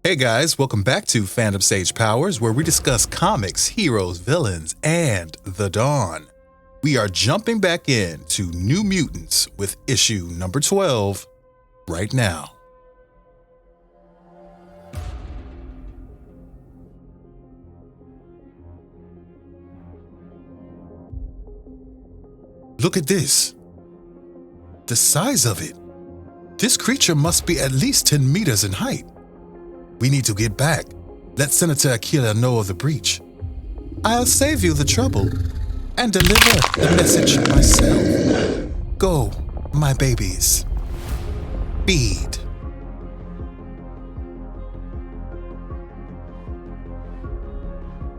Hey guys, welcome back to Fandom Sage Powers, where we discuss comics, heroes, villains, and the Dawn. We are jumping back in to New Mutants with issue number 12 right now. Look at this. The size of it. This creature must be at least 10 meters in height. We need to get back. Let Senator Aquila know of the breach. I'll save you the trouble and deliver the message myself. Go, my babies. Feed.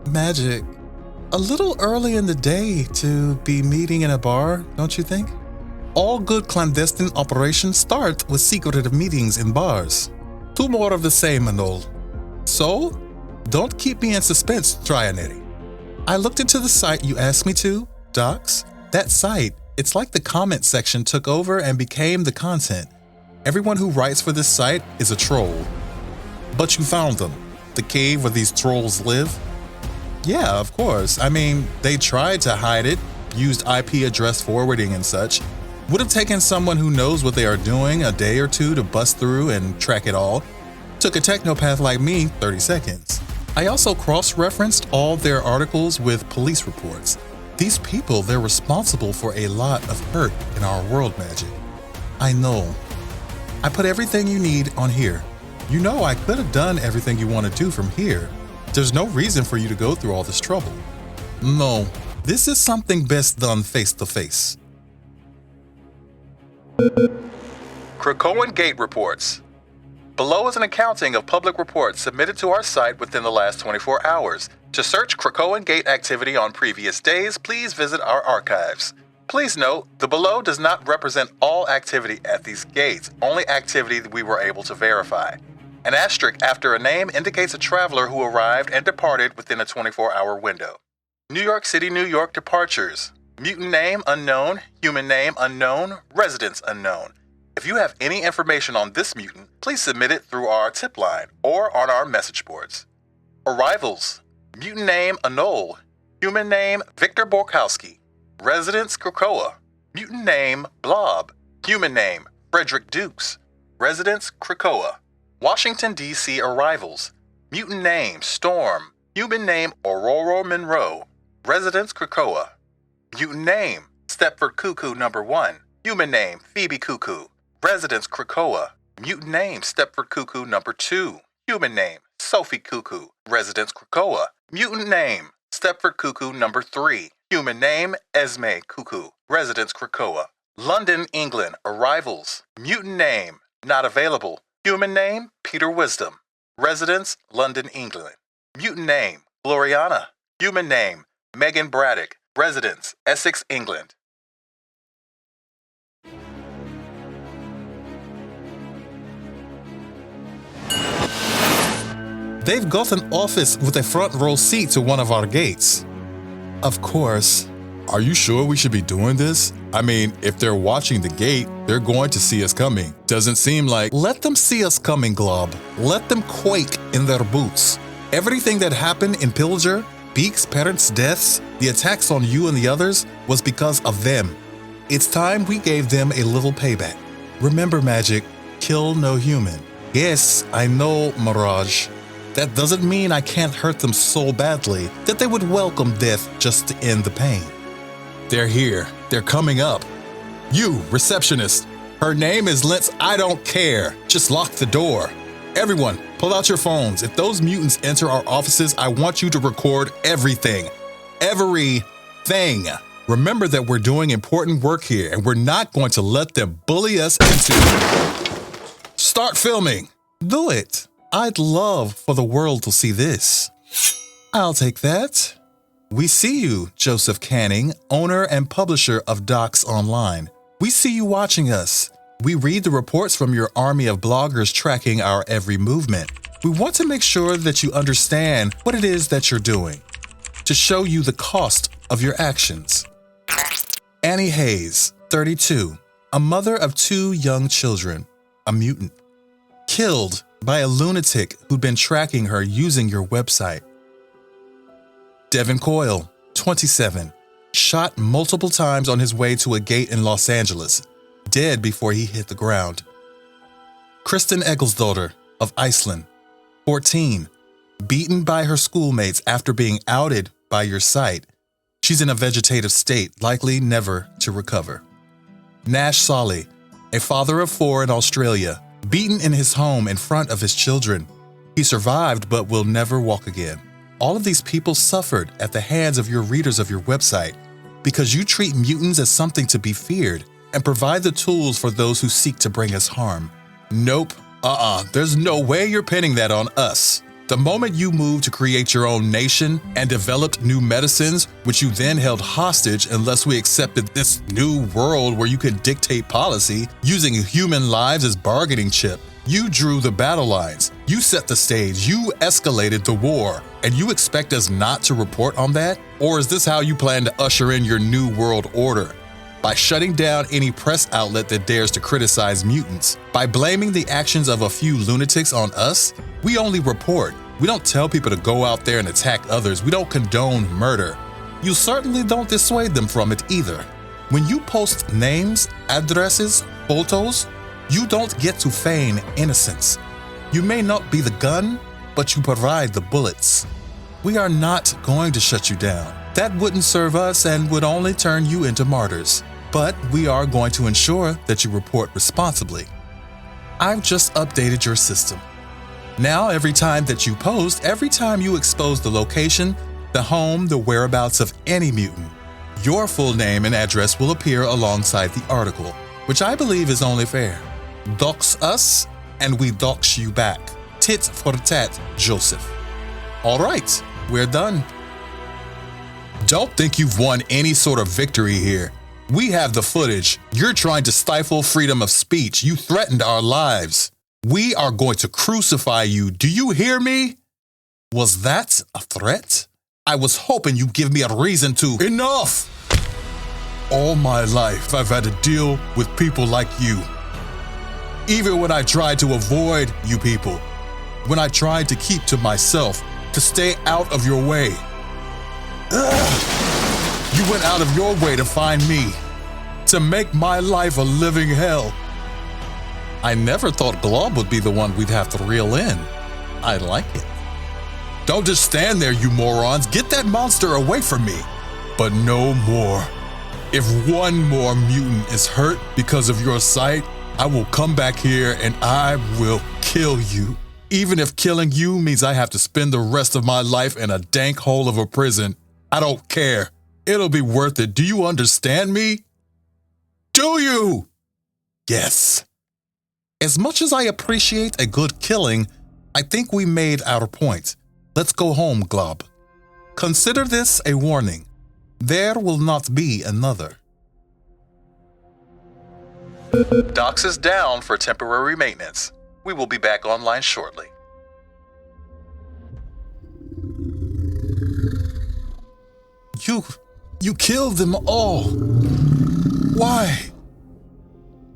Magik. A little early in the day to be meeting in a bar, don't you think? All good clandestine operations start with secretive meetings in bars. Two more of the same and all. So, don't keep me in suspense, Trianetti. I looked into the site you asked me to, Docs. That site, it's like the comment section took over and became the content. Everyone who writes for this site is a troll. But you found them, the cave where these trolls live? Yeah, of course. I mean, they tried to hide it, used IP address forwarding and such. Would have taken someone who knows what they are doing a day or two to bust through and track it all. Took a technopath like me 30 seconds. I also cross-referenced all their articles with police reports. These people, they're responsible for a lot of hurt in our world, Magik. I know. I put everything you need on here. You know I could have done everything you want to do from here. There's no reason for you to go through all this trouble. No, this is something best done face-to-face. Krakoan Gate reports. Below is an accounting of public reports submitted to our site within the last 24 hours. To search Krakoan Gate activity on previous days, please visit our archives. Please note, the below does not represent all activity at these gates, only activity that we were able to verify. An asterisk after a name indicates a traveler who arrived and departed within a 24-hour window. New York City, New York departures. Mutant name unknown, human name unknown, residence unknown. If you have any information on this mutant, please submit it through our tip line or on our message boards. Arrivals. Mutant name Anol, human name Victor Borkowski, residence Krakoa. Mutant name Blob, human name Frederick Dukes, residence Krakoa. Washington, D.C. arrivals. Mutant name Storm, human name Aurora Monroe, residence Krakoa. Mutant name Stepford Cuckoo number 1, human name Phoebe Cuckoo, residence Krakoa. Mutant name Stepford Cuckoo number 2, human name Sophie Cuckoo, residence Krakoa. Mutant name Stepford Cuckoo number 3, human name Esme Cuckoo, residence Krakoa. London, England arrivals. Mutant name not available, human name Peter Wisdom, residence London, England. Mutant name Gloriana, human name Megan Braddock, residence Essex, England. They've got an office with a front row seat to one of our gates. Of course. Are you sure we should be doing this? I mean, if they're watching the gate, they're going to see us coming. Doesn't seem like... Let them see us coming, Glob. Let them quake in their boots. Everything that happened in Pillager, Beak's parents' deaths, the attacks on you and the others, was because of them. It's time we gave them a little payback. Remember, Magik, kill no human. Yes, I know, Miraj. That doesn't mean I can't hurt them so badly that they would welcome death just to end the pain. They're here. They're coming up. You, receptionist. Her name is Lentz. I don't care. Just lock the door. Everyone, pull out your phones. If those mutants enter our offices, I want you to record everything. Everything. Remember that we're doing important work here, and we're not going to let them bully us into... Start filming. Do it. I'd love for the world to see this. I'll take that. We see you, Joseph Canning, owner and publisher of DOX Online. We see you watching us. We read the reports from your army of bloggers tracking our every movement. We want to make sure that you understand what it is that you're doing, to show you the cost of your actions. Annie Hayes, 32, a mother of 2 young children, a mutant. Killed by a lunatic who'd been tracking her using your website. Devin Coyle, 27, shot multiple times on his way to a gate in Los Angeles, dead before he hit the ground. Kristen Egglesdottir of Iceland, 14, beaten by her schoolmates after being outed by your site. She's in a vegetative state, likely never to recover. Nash Solly, a father of 4 in Australia, beaten in his home in front of his children. He survived but will never walk again. All of these people suffered at the hands of your readers of your website because you treat mutants as something to be feared and provide the tools for those who seek to bring us harm. Nope, there's no way you're pinning that on us. The moment you moved to create your own nation and developed new medicines, which you then held hostage unless we accepted this new world where you can dictate policy using human lives as bargaining chip, you drew the battle lines, you set the stage, you escalated the war, and you expect us not to report on that? Or is this how you plan to usher in your new world order? By shutting down any press outlet that dares to criticize mutants. By blaming the actions of a few lunatics on us, we only report. We don't tell people to go out there and attack others. We don't condone murder. You certainly don't dissuade them from it either. When you post names, addresses, photos, you don't get to feign innocence. You may not be the gun, but you provide the bullets. We are not going to shut you down. That wouldn't serve us and would only turn you into martyrs. But we are going to ensure that you report responsibly. I've just updated your system. Now, every time that you post, every time you expose the location, the home, the whereabouts of any mutant, your full name and address will appear alongside the article, which I believe is only fair. Dox us, and we dox you back. Tit For Tat, Joseph. All right, we're done. Don't think you've won any sort of victory here. We have the footage. You're trying to stifle freedom of speech. You threatened our lives. We are going to crucify you. Do you hear me? Was that a threat? I was hoping you'd give me a reason to. Enough! All my life, I've had to deal with people like you. Even when I tried to avoid you people, when I tried to keep to myself, to stay out of your way. You went out of your way to find me, to make my life a living hell. I never thought Glob would be the one we'd have to reel in. I like it. Don't just stand there, you morons. Get that monster away from me. But no more. If one more mutant is hurt because of your sight, I will come back here and I will kill you. Even if killing you means I have to spend the rest of my life in a dank hole of a prison, I don't care. It'll be worth it. Do you understand me? Do you? Yes. As much as I appreciate a good killing, I think we made our point. Let's go home, Glob. Consider this a warning. There will not be another. DOX is down for temporary maintenance. We will be back online shortly. You killed them all. Why?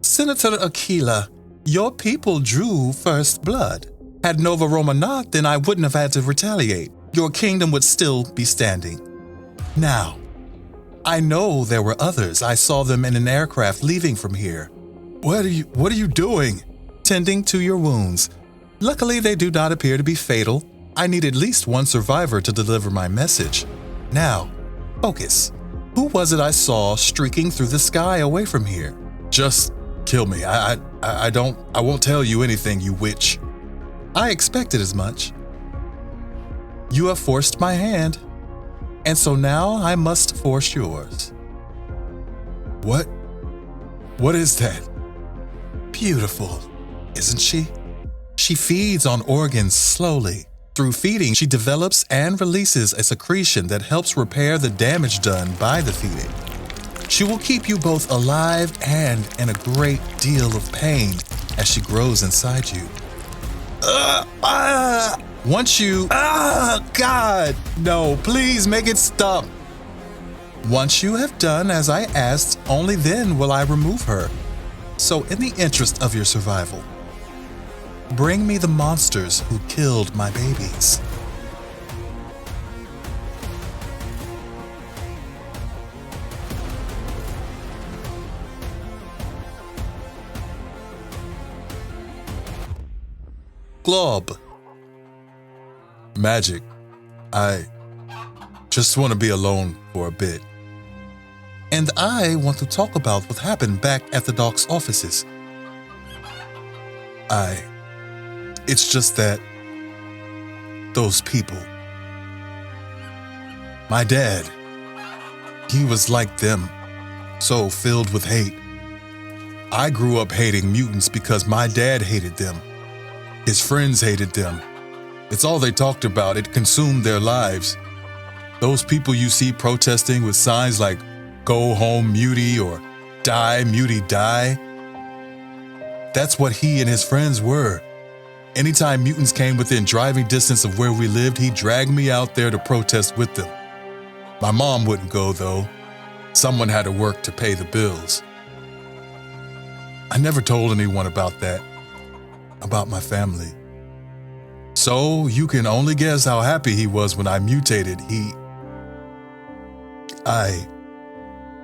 Senator Aquila, your people drew first blood. Had Nova Roma not, then I wouldn't have had to retaliate. Your kingdom would still be standing. Now, I know there were others. I saw them in an aircraft leaving from here. What are you doing? Tending to your wounds. Luckily, they do not appear to be fatal. I need at least one survivor to deliver my message. Now, focus. Who was it I saw streaking through the sky away from here? Just kill me. I won't tell you anything, you witch. I expected as much. You have forced my hand, and so now I must force yours. What? What is that? Beautiful, isn't she? She feeds on organs slowly. Through feeding, she develops and releases a secretion that helps repair the damage done by the feeding. She will keep you both alive and in a great deal of pain as she grows inside you. Once you... God! No, please make it stop. Once you have done as I asked, only then will I remove her. So in the interest of your survival, Bring me the monsters who killed my babies. Glob. Magik, I just want to be alone for a bit. And I want to talk about what happened back at the DOX offices. It's just that those people. My dad, he was like them, so filled with hate. I grew up hating mutants because my dad hated them. His friends hated them. It's all they talked about. It consumed their lives. Those people you see protesting with signs like "Go home, mutie" or "Die, mutie, die." That's what he and his friends were. Anytime mutants came within driving distance of where we lived, he dragged me out there to protest with them. My mom wouldn't go, though. Someone had to work to pay the bills. I never told anyone about that, about my family. So you can only guess how happy he was when I mutated.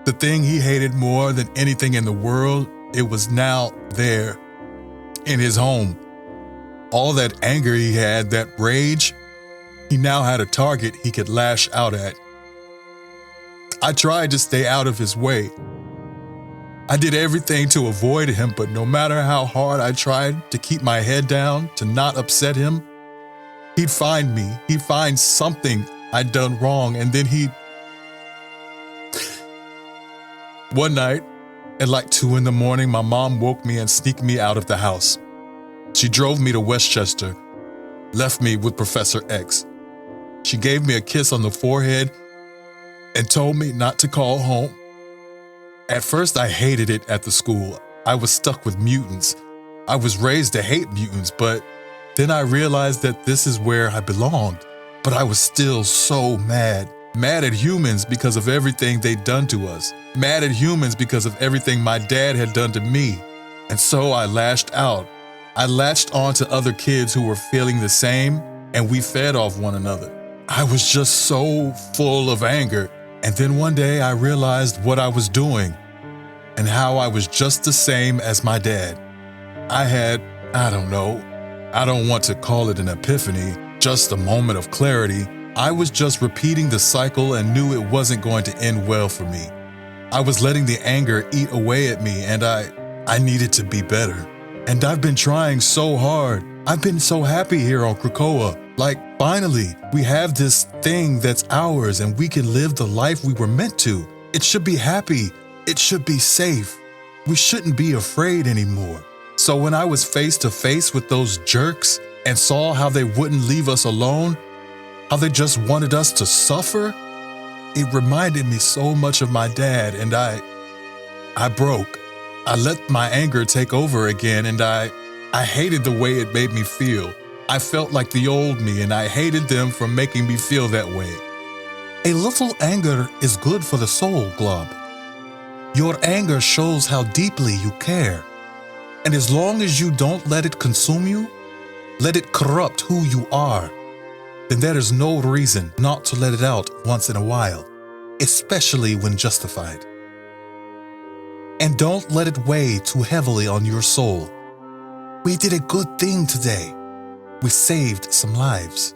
The thing he hated more than anything in the world, it was now there, in his home. All that anger he had, that rage, he now had a target he could lash out at. I tried to stay out of his way. I did everything to avoid him, but no matter how hard I tried to keep my head down, to not upset him, he'd find me. He'd find something I'd done wrong, and then One night, at like 2 in the morning, my mom woke me and sneaked me out of the house. She drove me to Westchester, left me with Professor X. She gave me a kiss on the forehead and told me not to call home. At first, I hated it at the school. I was stuck with mutants. I was raised to hate mutants, but then I realized that this is where I belonged. But I was still so mad. Mad at humans because of everything they'd done to us. Mad at humans because of everything my dad had done to me. And so I lashed out. I latched on to other kids who were feeling the same, and we fed off one another. I was just so full of anger. And then one day I realized what I was doing and how I was just the same as my dad. I don't want to call it an epiphany, just a moment of clarity. I was just repeating the cycle and knew it wasn't going to end well for me. I was letting the anger eat away at me, and I needed to be better. And I've been trying so hard. I've been so happy here on Krakoa. Like, finally, we have this thing that's ours and we can live the life we were meant to. It should be happy. It should be safe. We shouldn't be afraid anymore. So when I was face to face with those jerks and saw how they wouldn't leave us alone, how they just wanted us to suffer, it reminded me so much of my dad, and I broke. I let my anger take over again, and I hated the way it made me feel. I felt like the old me, and I hated them for making me feel that way. A little anger is good for the soul, Glob. Your anger shows how deeply you care. And as long as you don't let it consume you, let it corrupt who you are, then there is no reason not to let it out once in a while, especially when justified. And don't let it weigh too heavily on your soul. We did a good thing today. We saved some lives.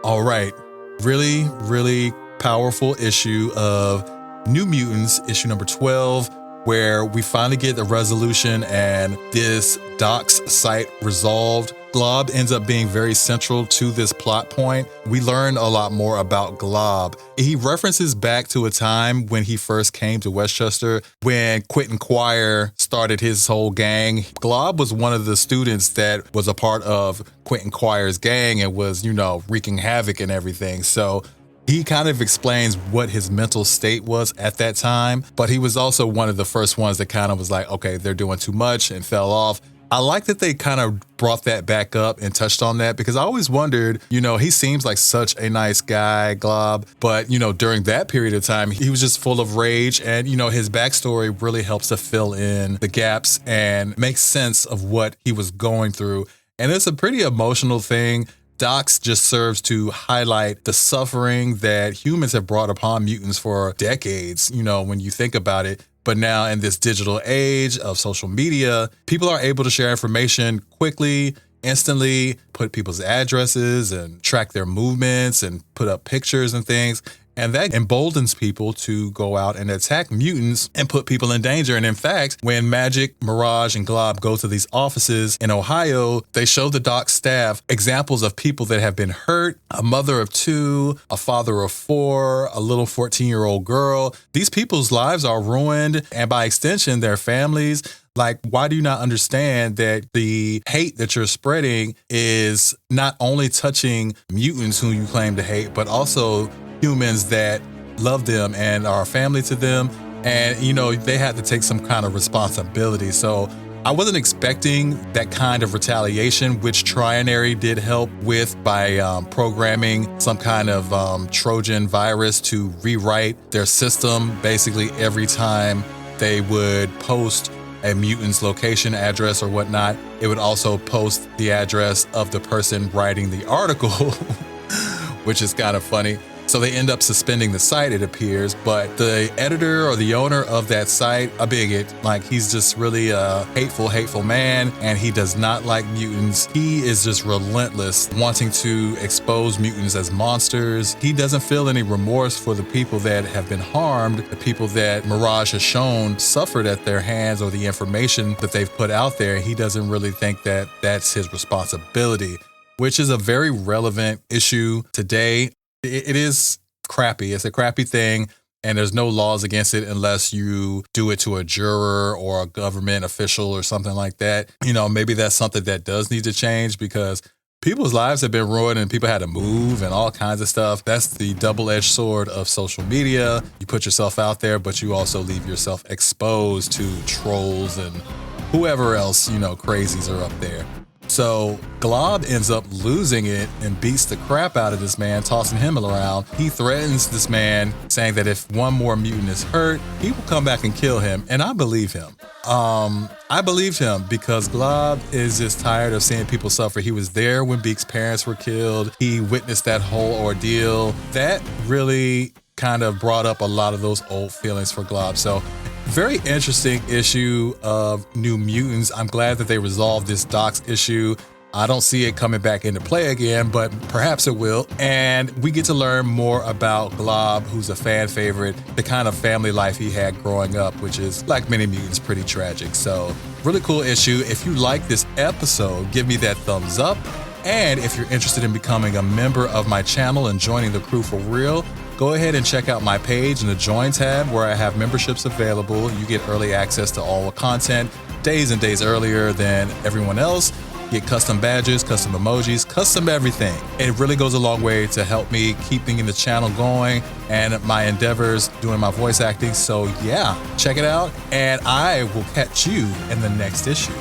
All right, really, really powerful issue of New Mutants, issue number 12, where we finally get the resolution and this DOX site resolved. Glob ends up being very central to this plot point. We learn a lot more about Glob. He references back to a time when he first came to Westchester, when Quentin Quire started his whole gang. Glob was one of the students that was a part of Quentin Quire's gang and was, wreaking havoc and everything. So he kind of explains what his mental state was at that time, but he was also one of the first ones that kind of was like, okay, they're doing too much and fell off. I like that they kind of brought that back up and touched on that, because I always wondered, he seems like such a nice guy, Glob, but, during that period of time, he was just full of rage, and, his backstory really helps to fill in the gaps and make sense of what he was going through. And it's a pretty emotional thing. DOX just serves to highlight the suffering that humans have brought upon mutants for decades, when you think about it. But now in this digital age of social media, people are able to share information quickly, instantly, put people's addresses and track their movements and put up pictures and things. And that emboldens people to go out and attack mutants and put people in danger. And in fact, when Magik, Miraj, and Glob go to these offices in Ohio, they show the DOX staff examples of people that have been hurt, a mother of 2, a father of 4, a little 14-year-old girl. These people's lives are ruined, and by extension, their families. Like, why do you not understand that the hate that you're spreading is not only touching mutants whom you claim to hate, but also humans that love them and are family to them? And, they had to take some kind of responsibility. So I wasn't expecting that kind of retaliation, which Trinary did help with by programming some kind of Trojan virus to rewrite their system. Basically, every time they would post a mutant's location, address, or whatnot, it would also post the address of the person writing the article, which is kind of funny. So they end up suspending the site, it appears, but the editor or the owner of that site, a bigot, like he's just really a hateful man, and he does not like mutants. He is just relentless, wanting to expose mutants as monsters. He doesn't feel any remorse for the people that have been harmed, the people that Miraj has shown suffered at their hands, or the information that they've put out there. He doesn't really think that that's his responsibility, which is a very relevant issue today. It is crappy. It's a crappy thing, and there's no laws against it unless you do it to a juror or a government official or something like that. Maybe that's something that does need to change, because people's lives have been ruined and people had to move and all kinds of stuff. That's the double-edged sword of social media. You put yourself out there, but you also leave yourself exposed to trolls and whoever else, crazies are up there. So Glob ends up losing it and beats the crap out of this man, tossing him around. He threatens this man, saying that if one more mutant is hurt, he will come back and kill him. And I believe him. I believed him because Glob is just tired of seeing people suffer. He was there when Beak's parents were killed. He witnessed that whole ordeal. That really kind of brought up a lot of those old feelings for Glob. So very interesting issue of New Mutants. I'm glad that they resolved this DOX issue. I don't see it coming back into play again, but perhaps it will. And we get to learn more about Glob, who's a fan favorite, the kind of family life he had growing up, which is, like many mutants, pretty tragic. So really cool issue. If you like this episode, give me that thumbs up. And if you're interested in becoming a member of my channel and joining the crew for real, go ahead and check out my page in the Join tab, where I have memberships available. You get early access to all the content days and days earlier than everyone else. You get custom badges, custom emojis, custom everything. It really goes a long way to help me keeping the channel going and my endeavors doing my voice acting. So yeah, check it out, and I will catch you in the next issue.